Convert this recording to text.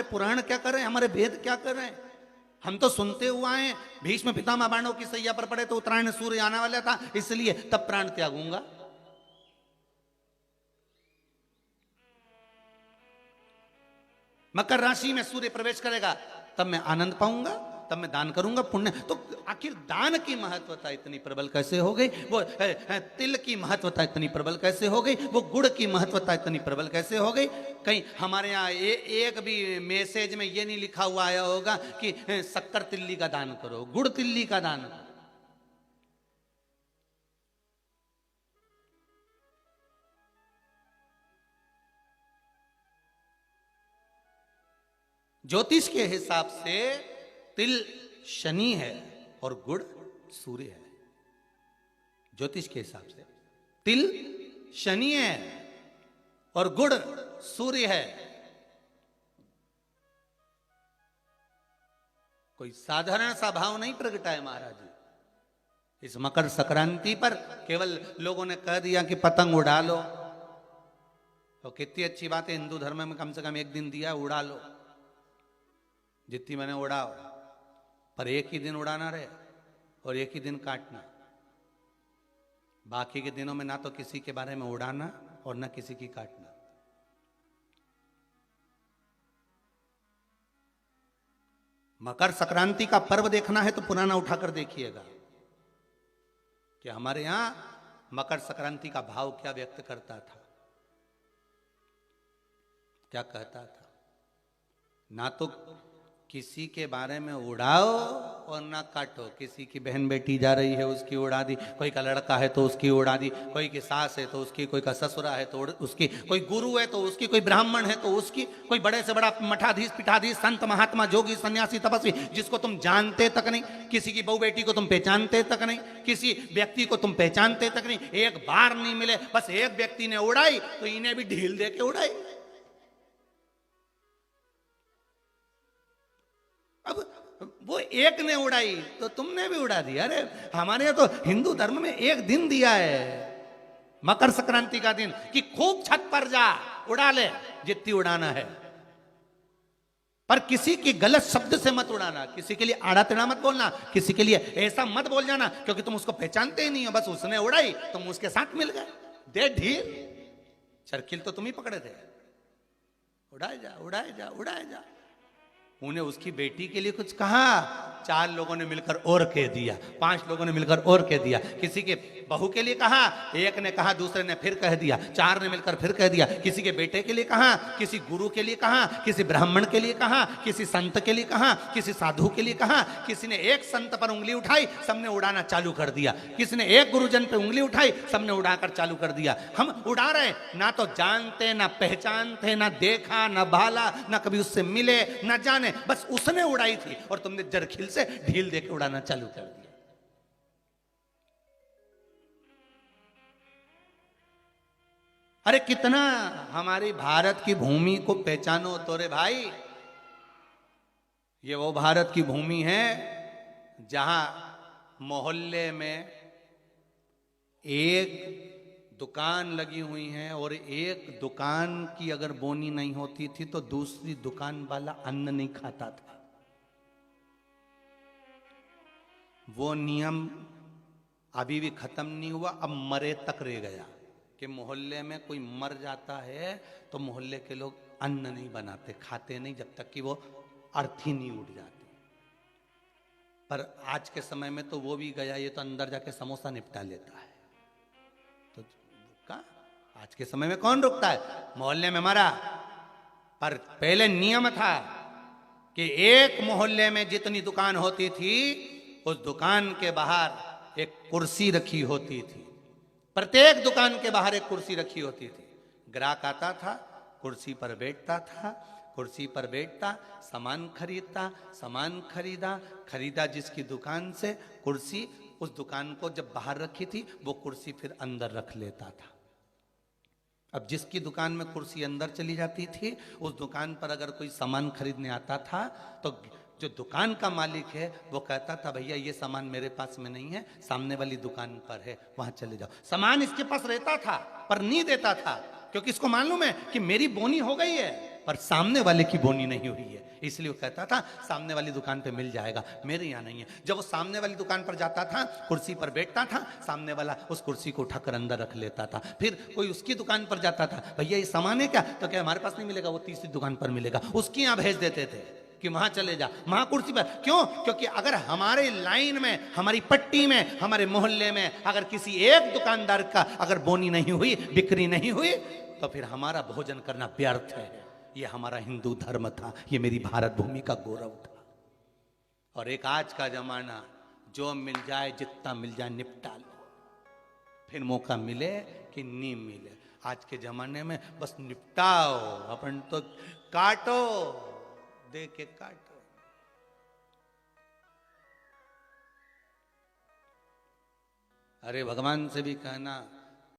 पुराण क्या कर रहे हैं, हमारे वेद क्या कर रहे हैं। हम तो सुनते हुए आए, भीष्म पितामह बाणों की सैया पर पड़े तो उत्तरायण सूर्य आने वाला था, इसलिए तब प्राण त्यागूंगा। मकर राशि में सूर्य प्रवेश करेगा तब मैं आनंद पाऊंगा, तब मैं दान करूंगा पुण्य। तो आखिर दान की महत्वता इतनी प्रबल कैसे हो गई, वो तिल की महत्वता इतनी प्रबल कैसे हो गई, वो गुड़ की महत्वता इतनी प्रबल कैसे हो गई। कहीं हमारे यहाँ एक भी मैसेज में ये नहीं लिखा हुआ आया होगा कि शक्कर तिल्ली का दान करो, गुड़ तिल्ली का दान करो। ज्योतिष के हिसाब से तिल शनि है और गुड़ सूर्य है। ज्योतिष के हिसाब से तिल शनि है और गुड़ सूर्य है। कोई साधारण सा भाव नहीं प्रगटा है महाराज जी। इस मकर संक्रांति पर केवल लोगों ने कह दिया कि पतंग उड़ा लो, तो कितनी अच्छी बात है, हिंदू धर्म में कम से कम एक दिन दिया, उड़ा लो जितनी मैंने उड़ाओ, पर एक ही दिन उड़ाना रहे और एक ही दिन काटना। बाकी के दिनों में ना तो किसी के बारे में उड़ाना और ना किसी की काटना। मकर संक्रांति का पर्व देखना है तो पुराना उठाकर देखिएगा कि हमारे यहां मकर संक्रांति का भाव क्या व्यक्त करता था, क्या कहता था। ना तो किसी के बारे में उड़ाओ और ना काटो। किसी की बहन बेटी जा रही है उसकी उड़ा दी, कोई का लड़का है तो उसकी उड़ा दी, कोई की सास है तो उसकी, कोई का ससुरा है तो उसकी, कोई गुरु है तो उसकी, कोई ब्राह्मण है तो उसकी, कोई बड़े से बड़ा मठाधीश पीठाधीश संत महात्मा जोगी सन्यासी तपस्वी जिसको तुम जानते तक नहीं, किसी की बहू बेटी को तुम पहचानते तक नहीं, किसी व्यक्ति को तुम पहचानते तक नहीं, एक बार नहीं मिले, बस एक व्यक्ति ने उड़ाई तो इन्हें भी ढील दे के उड़ाई। अब वो एक ने उड़ाई तो तुमने भी उड़ा दिया। अरे हमारे यहाँ तो हिंदू धर्म में एक दिन दिया है मकर संक्रांति का दिन कि खूब छत पर जा उड़ा ले जितनी उड़ाना है, पर किसी की गलत शब्द से मत उड़ाना, किसी के लिए आड़ा टेढ़ा मत बोलना, किसी के लिए ऐसा मत बोल जाना क्योंकि तुम उसको पहचानते ही नहीं हो, बस उसने उड़ाई तुम उसके साथ मिल गए, दे ढील। चरखिल तो तुम ही पकड़े थे, उड़ाए जा उड़ाए जा उड़ाए जा। उन्हें उसकी बेटी के लिए कुछ कहा, 4 लोगों ने मिलकर और कह दिया, 5 लोगों ने मिलकर और कह दिया। किसी के बहू के लिए कहा, एक ने कहा, दूसरे ने फिर कह दिया, 4 ने मिलकर फिर कह दिया। किसी के बेटे के लिए कहा, किसी गुरु के लिए कहा, किसी ब्राह्मण के लिए कहा, किसी संत के लिए कहा, किसी साधु के लिए कहा। किसी ने एक संत पर उंगली उठाई, सबने उड़ाना चालू कर दिया। किसी ने एक गुरुजन पे उंगली उठाई, सबने उड़ाकर चालू कर दिया। हम उड़ा रहे, ना तो जानते ना पहचानते, ना देखा ना भाला, ना कभी उससे मिले ना जाने, बस उसने उड़ाई थी और तुमने जरखिल से ढील देके उड़ाना चालू कर दिया। अरे कितना हमारी भारत की भूमि को पहचानो तो रे भाई। ये वो भारत की भूमि है जहां मोहल्ले में एक दुकान लगी हुई है और एक दुकान की अगर बोनी नहीं होती थी तो दूसरी दुकान वाला अन्न नहीं खाता था। वो नियम अभी भी खत्म नहीं हुआ, अब मरे तक रह गया कि मोहल्ले में कोई मर जाता है तो मोहल्ले के लोग अन्न नहीं बनाते, खाते नहीं जब तक कि वो अर्थी नहीं उठ जाती। पर आज के समय में तो वो भी गया, ये तो अंदर जाके समोसा निपटा लेता है। आज के समय में कौन रुकता है, मोहल्ले में मरा। पर पहले नियम था कि एक मोहल्ले में जितनी दुकान होती थी उस दुकान के बाहर एक कुर्सी रखी होती थी, प्रत्येक दुकान के बाहर एक कुर्सी रखी होती थी। ग्राहक आता था, कुर्सी पर बैठता था, कुर्सी पर बैठता, सामान खरीदता, सामान खरीदा जिसकी दुकान से कुर्सी, उस दुकान को जब बाहर रखी थी वो कुर्सी फिर अंदर रख लेता था। अब जिसकी दुकान में कुर्सी अंदर चली जाती थी उस दुकान पर अगर कोई सामान खरीदने आता था तो जो दुकान का मालिक है वो कहता था भैया ये सामान मेरे पास में नहीं है, सामने वाली दुकान पर है, वहां चले जाओ। सामान इसके पास रहता था पर नहीं देता था क्योंकि इसको मालूम है कि मेरी बोनी हो गई है, पर सामने वाले की बोनी नहीं हुई है, इसलिए वो कहता था सामने वाली दुकान पे मिल जाएगा, मेरे यहाँ नहीं है। जब वो सामने वाली दुकान पर जाता था, कुर्सी पर बैठता था, सामने वाला उस कुर्सी को उठाकर अंदर रख लेता था। फिर कोई उसकी दुकान पर जाता था, भैया ये सामान है क्या, तो क्या हमारे पास नहीं मिलेगा, वो तीसरी दुकान पर मिलेगा, उसकी यहाँ भेज देते थे कि वहां चले जा, वहां कुर्सी पर। क्यों? क्योंकि अगर हमारे लाइन में, हमारी पट्टी में, हमारे मोहल्ले में अगर किसी एक दुकानदार का अगर बोनी नहीं हुई, बिक्री नहीं हुई, तो फिर हमारा भोजन करना व्यर्थ है। ये हमारा हिंदू धर्म था, ये मेरी भारत भूमि का गौरव था। और एक आज का जमाना, जो मिल जाए जितना मिल जाए निपटा लो, फिर मौका मिले कि नहीं मिले। आज के जमाने में बस निपटाओ, अपन तो काटो, दे के काटो। अरे भगवान से भी कहना